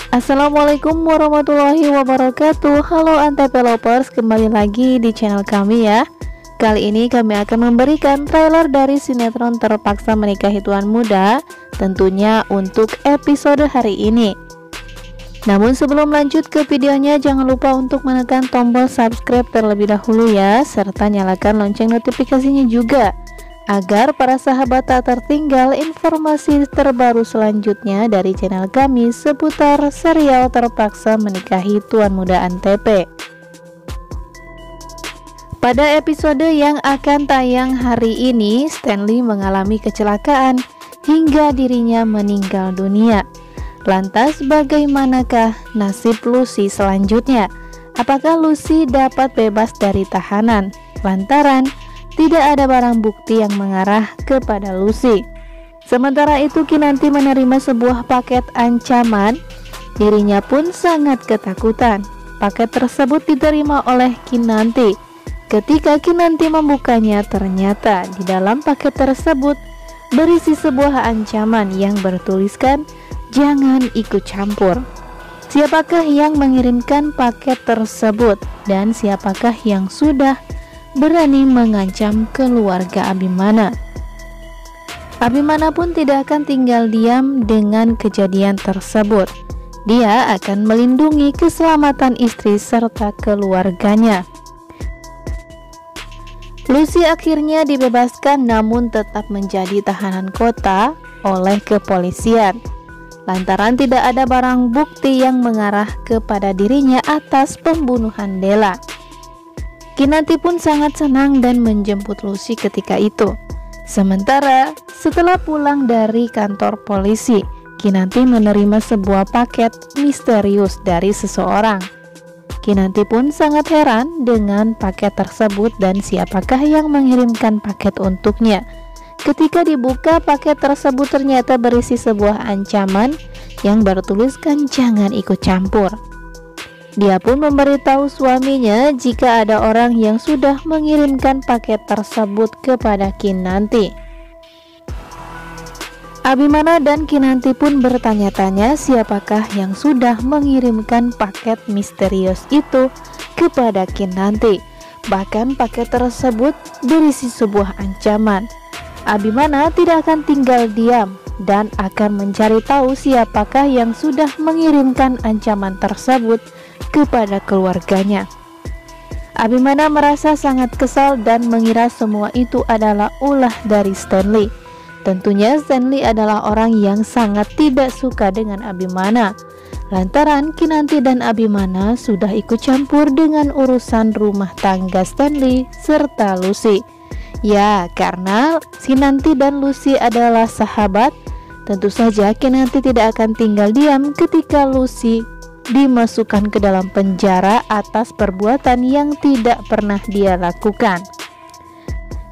Assalamualaikum warahmatullahi wabarakatuh. Halo Antv Lovers, kembali lagi di channel kami ya. Kali ini kami akan memberikan trailer dari sinetron Terpaksa Menikahi Tuan Muda, tentunya untuk episode hari ini. Namun sebelum lanjut ke videonya, jangan lupa untuk menekan tombol subscribe terlebih dahulu ya, serta nyalakan lonceng notifikasinya juga, agar para sahabat tak tertinggal informasi terbaru selanjutnya dari channel kami seputar serial Terpaksa Menikahi Tuan Muda Antv. Pada episode yang akan tayang hari ini, Stanley mengalami kecelakaan hingga dirinya meninggal dunia. Lantas bagaimanakah nasib Lucy selanjutnya? Apakah Lucy dapat bebas dari tahanan lantaran tidak ada barang bukti yang mengarah kepada Lucy? Sementara itu Kinanti menerima sebuah paket ancaman. Dirinya pun sangat ketakutan. Paket tersebut diterima oleh Kinanti. Ketika Kinanti membukanya, ternyata di dalam paket tersebut berisi sebuah ancaman yang bertuliskan "Jangan ikut campur". Siapakah yang mengirimkan paket tersebut dan siapakah yang sudah berani mengancam keluarga Abimana? Abimana pun tidak akan tinggal diam dengan kejadian tersebut. Dia akan melindungi keselamatan istri serta keluarganya. Lucy akhirnya dibebaskan, namun tetap menjadi tahanan kota oleh kepolisian lantaran tidak ada barang bukti yang mengarah kepada dirinya atas pembunuhan Della. Kinanti pun sangat senang dan menjemput Lucy ketika itu. Sementara setelah pulang dari kantor polisi, Kinanti menerima sebuah paket misterius dari seseorang. Kinanti pun sangat heran dengan paket tersebut dan siapakah yang mengirimkan paket untuknya. Ketika dibuka, paket tersebut ternyata berisi sebuah ancaman yang bertuliskan "Jangan ikut campur". Dia pun memberitahu suaminya jika ada orang yang sudah mengirimkan paket tersebut kepada Kinanti. Abimana dan Kinanti pun bertanya-tanya siapakah yang sudah mengirimkan paket misterius itu kepada Kinanti. Bahkan paket tersebut berisi sebuah ancaman. Abimana tidak akan tinggal diam dan akan mencari tahu siapakah yang sudah mengirimkan ancaman tersebut kepada keluarganya. Abimana merasa sangat kesal dan mengira semua itu adalah ulah dari Stanley. Tentunya Stanley adalah orang yang sangat tidak suka dengan Abimana, lantaran Kinanti dan Abimana sudah ikut campur dengan urusan rumah tangga Stanley serta Lucy. Ya, karena Kinanti dan Lucy adalah sahabat, tentu saja Kinanti tidak akan tinggal diam ketika Lucy dimasukkan ke dalam penjara atas perbuatan yang tidak pernah dia lakukan.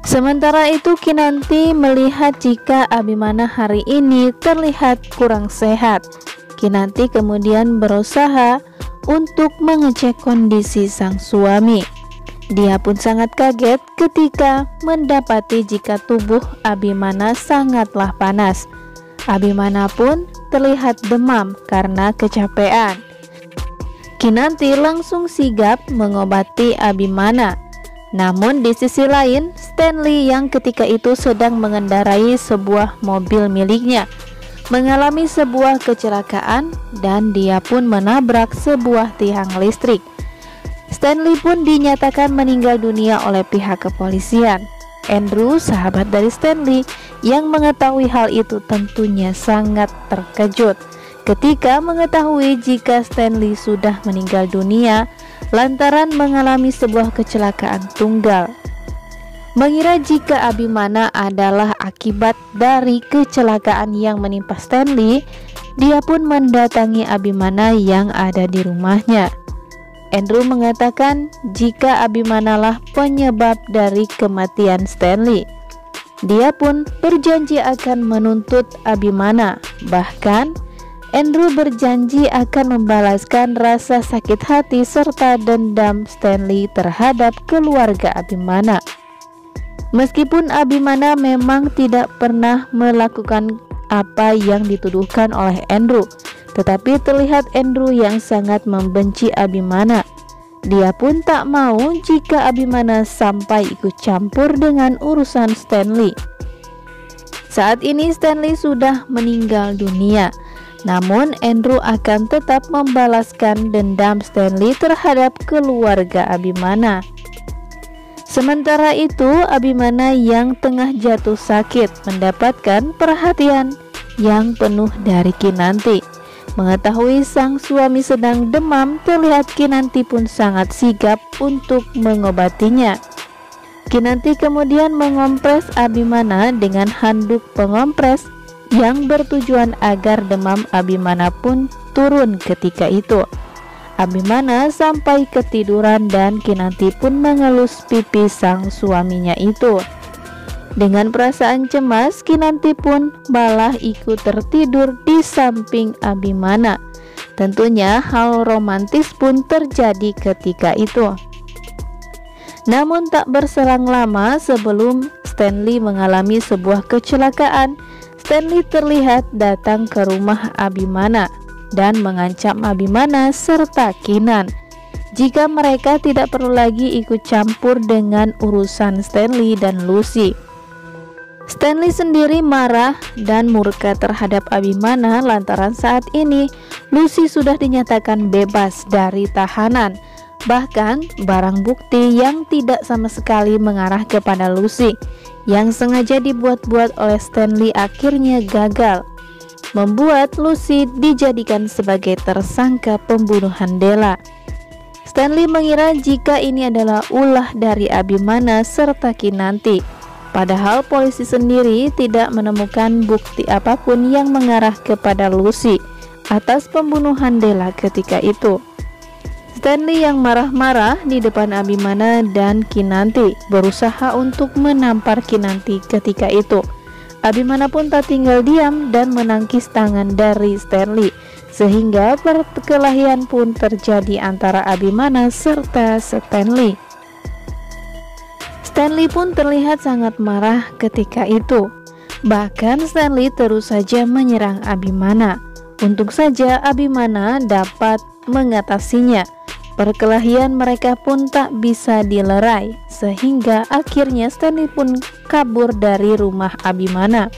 Sementara itu Kinanti melihat jika Abimana hari ini terlihat kurang sehat. Kinanti kemudian berusaha untuk mengecek kondisi sang suami. Dia pun sangat kaget ketika mendapati jika tubuh Abimana sangatlah panas. Abimana pun terlihat demam karena kecapean. Kinanti langsung sigap mengobati Abimana. Namun di sisi lain, Stanley yang ketika itu sedang mengendarai sebuah mobil miliknya mengalami sebuah kecelakaan dan dia pun menabrak sebuah tiang listrik. Stanley pun dinyatakan meninggal dunia oleh pihak kepolisian. Andrew, sahabat dari Stanley, yang mengetahui hal itu tentunya sangat terkejut ketika mengetahui jika Stanley sudah meninggal dunia lantaran mengalami sebuah kecelakaan tunggal. Mengira jika Abimana adalah akibat dari kecelakaan yang menimpa Stanley, dia pun mendatangi Abimana yang ada di rumahnya. Andrew mengatakan jika Abimanalah penyebab dari kematian Stanley. Dia pun berjanji akan menuntut Abimana. Bahkan Andrew berjanji akan membalaskan rasa sakit hati serta dendam Stanley terhadap keluarga Abimana. Meskipun Abimana memang tidak pernah melakukan apa yang dituduhkan oleh Andrew, Tetapi terlihat Andrew yang sangat membenci Abimana. Dia pun tak mau jika Abimana sampai ikut campur dengan urusan Stanley. Saat ini Stanley sudah meninggal dunia, namun Andrew akan tetap membalaskan dendam Stanley terhadap keluarga Abimana. Sementara itu, Abimana yang tengah jatuh sakit mendapatkan perhatian yang penuh dari Kinanti. Mengetahui sang suami sedang demam, terlihat Kinanti pun sangat sigap untuk mengobatinya. Kinanti kemudian mengompres Abimana dengan handuk pengompres yang bertujuan agar demam Abimana pun turun ketika itu. Abimana sampai ketiduran dan Kinanti pun mengelus pipi sang suaminya itu. Dengan perasaan cemas, Kinanti pun malah ikut tertidur di samping Abimana. Tentunya hal romantis pun terjadi ketika itu. Namun tak berselang lama sebelum Stanley mengalami sebuah kecelakaan, Stanley terlihat datang ke rumah Abimana dan mengancam Abimana serta Kinan jika mereka tidak perlu lagi ikut campur dengan urusan Stanley dan Lucy. Stanley sendiri marah dan murka terhadap Abimana lantaran saat ini Lucy sudah dinyatakan bebas dari tahanan. Bahkan barang bukti yang tidak sama sekali mengarah kepada Lucy yang sengaja dibuat-buat oleh Stanley akhirnya gagal, membuat Lucy dijadikan sebagai tersangka pembunuhan Della. Stanley mengira jika ini adalah ulah dari Abimana serta Kinanti, padahal polisi sendiri tidak menemukan bukti apapun yang mengarah kepada Lucy atas pembunuhan Della ketika itu. Stanley yang marah-marah di depan Abimana dan Kinanti berusaha untuk menampar Kinanti ketika itu. Abimana pun tak tinggal diam dan menangkis tangan dari Stanley, sehingga perkelahian pun terjadi antara Abimana serta Stanley. Stanley pun terlihat sangat marah ketika itu. Bahkan Stanley terus saja menyerang Abimana. Untung saja Abimana dapat mengatasinya. Perkelahian mereka pun tak bisa dilerai, sehingga akhirnya Stanley pun kabur dari rumah Abimana.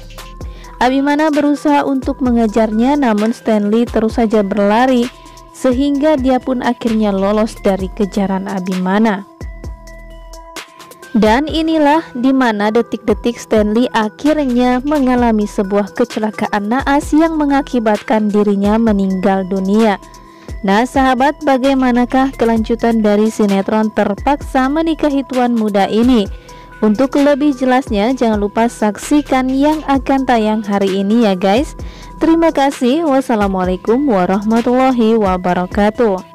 Abimana berusaha untuk mengejarnya, namun Stanley terus saja berlari, sehingga dia pun akhirnya lolos dari kejaran Abimana. Dan inilah dimana detik-detik Stanley akhirnya mengalami sebuah kecelakaan naas yang mengakibatkan dirinya meninggal dunia. Nah sahabat, bagaimanakah kelanjutan dari sinetron Terpaksa Menikahi Tuan Muda ini? Untuk lebih jelasnya jangan lupa saksikan yang akan tayang hari ini ya guys. Terima kasih. Wassalamualaikum warahmatullahi wabarakatuh.